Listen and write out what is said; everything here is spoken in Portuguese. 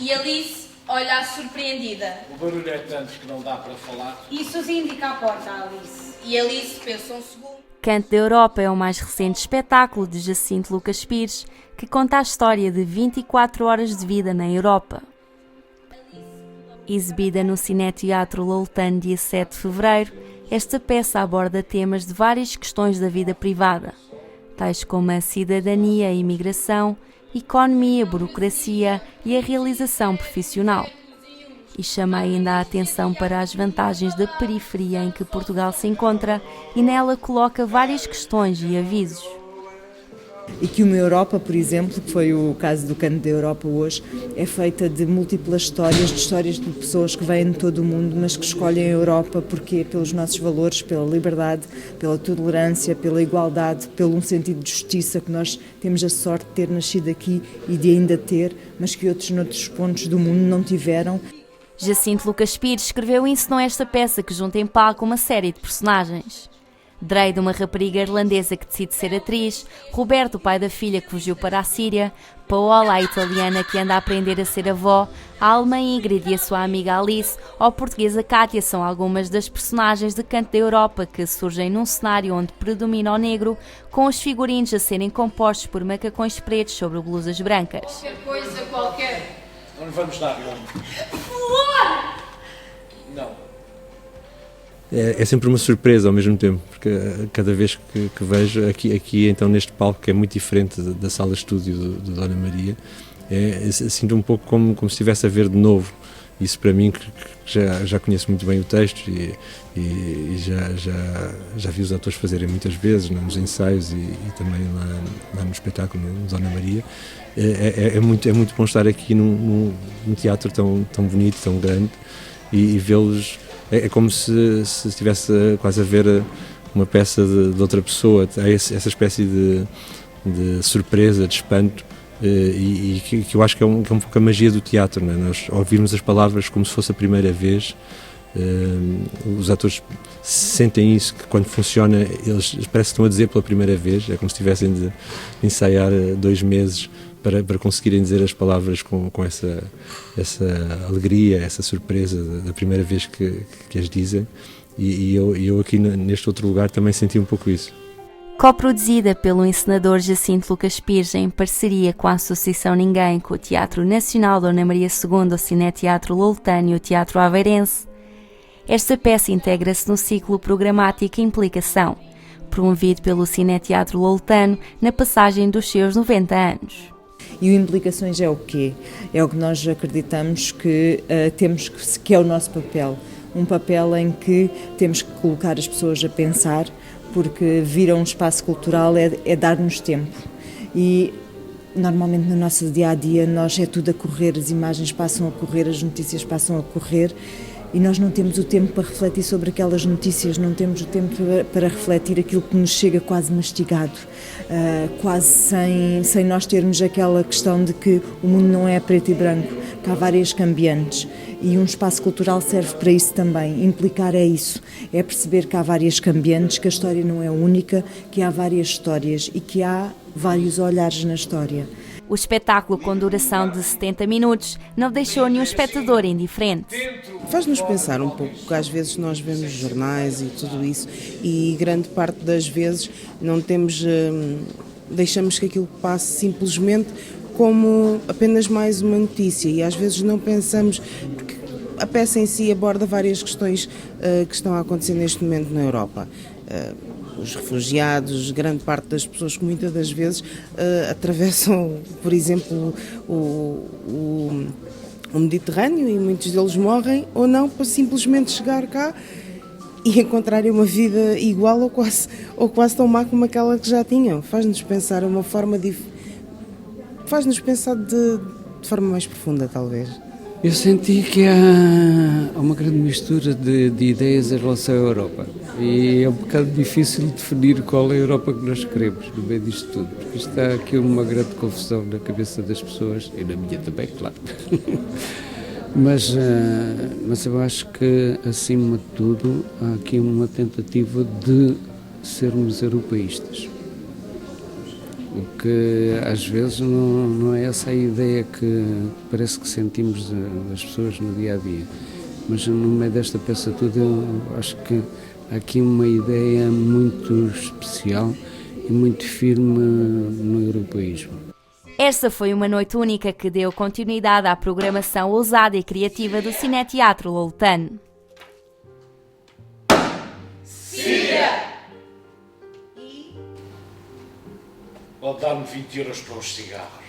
E Alice olha surpreendida. O barulho é tanto que não dá para falar. E Suzy indica a porta, Alice. E Alice pensa um segundo. Canto da Europa é o mais recente espetáculo de Jacinto Lucas Pires, que conta a história de 24 horas de vida na Europa. Exibida no Cineteatro Loutano dia 7 de fevereiro, esta peça aborda temas de várias questões da vida privada, tais como a cidadania, a imigração, economia, burocracia e a realização profissional. E chama ainda a atenção para as vantagens da periferia em que Portugal se encontra e nela coloca várias questões e avisos. E que uma Europa, por exemplo, que foi o caso do Canto da Europa hoje, é feita de múltiplas histórias, de histórias de pessoas que vêm de todo o mundo, mas que escolhem a Europa porque pelos nossos valores, pela liberdade, pela tolerância, pela igualdade, pelo um sentido de justiça que nós temos a sorte de ter nascido aqui e de ainda ter, mas que outros noutros pontos do mundo não tiveram. Jacinto Lucas Pires escreveu e ensinou esta peça que junta em palco uma série de personagens. Dreide, uma rapariga irlandesa que decide ser atriz, Roberto, o pai da filha que fugiu para a Síria, Paola, a italiana que anda a aprender a ser avó, a alemã Ingrid e a sua amiga Alice, ou a portuguesa Cátia são algumas das personagens de Canto da Europa que surgem num cenário onde predomina o negro, com os figurinos a serem compostos por macacões pretos sobre blusas brancas. Qualquer coisa, qualquer. Não vamos dar nome. Flor! Não. É sempre uma surpresa ao mesmo tempo, porque cada vez que vejo aqui então neste palco, que é muito diferente da sala de estúdio de Dona Maria, sinto um pouco como se estivesse a ver de novo. Isso para mim, que já conheço muito bem o texto e já vi os atores fazerem muitas vezes nos ensaios e também lá no espetáculo no Dona Maria, é muito bom estar aqui num teatro tão bonito, tão grande e vê-los. É como se estivesse quase a ver uma peça de outra pessoa. Há essa espécie de surpresa, de espanto, e que eu acho que é um pouco a magia do teatro, não é? Nós ouvirmos as palavras como se fosse a primeira vez. Os atores sentem isso, que quando funciona eles parece que estão a dizer pela primeira vez. É como se tivessem de ensaiar 2 meses para conseguirem dizer as palavras com essa alegria, essa surpresa da primeira vez que as dizem, e eu aqui neste outro lugar também senti um pouco isso. Co-produzida pelo encenador Jacinto Lucas Pires em parceria com a Associação Ninguém, com o Teatro Nacional Dona Maria II, o Cineteatro Loutano e o Teatro Aveirense, esta peça integra-se no ciclo programático Implicação, promovido pelo Cineteatro Loutano na passagem dos seus 90 anos. E o Implicações é o quê? É o que nós acreditamos que temos que é o nosso papel. Um papel em que temos que colocar as pessoas a pensar, porque vir a um espaço cultural é dar-nos tempo. E normalmente no nosso dia-a-dia nós é tudo a correr, as imagens passam a correr, as notícias passam a correr, e nós não temos o tempo para refletir sobre aquelas notícias, não temos o tempo para refletir aquilo que nos chega quase mastigado, quase sem nós termos aquela questão de que o mundo não é preto e branco, que há várias cambiantes. E um espaço cultural serve para isso também. Implicar é isso, é perceber que há várias cambiantes, que a história não é única, que há várias histórias e que há vários olhares na história. O espetáculo, com duração de 70 minutos, não deixou nenhum espectador indiferente. Faz-nos pensar um pouco, porque às vezes nós vemos jornais e tudo isso, e grande parte das vezes não temos, deixamos que aquilo passe simplesmente como apenas mais uma notícia, e às vezes não pensamos, porque a peça em si aborda várias questões que estão a acontecer neste momento na Europa. Os refugiados, grande parte das pessoas que muitas das vezes atravessam, por exemplo, o Mediterrâneo, e muitos deles morrem ou não para simplesmente chegar cá e encontrarem uma vida igual ou quase tão má como aquela que já tinham. Faz-nos pensar uma forma faz-nos pensar de forma mais profunda, talvez. Eu senti que há uma grande mistura de ideias em relação à Europa, e é um bocado difícil definir qual é a Europa que nós queremos no meio disto tudo, porque está aqui uma grande confusão na cabeça das pessoas, e na minha também, claro. Mas eu acho que, acima de tudo, há aqui uma tentativa de sermos europeístas. O que às vezes não é essa a ideia que parece que sentimos das pessoas no dia a dia. Mas no meio desta peça toda eu acho que há aqui uma ideia muito especial e muito firme no europeísmo. Esta foi uma noite única que deu continuidade à programação ousada e criativa do Cineteatro Loutano. Ou dar-me 20 euros para os cigarros.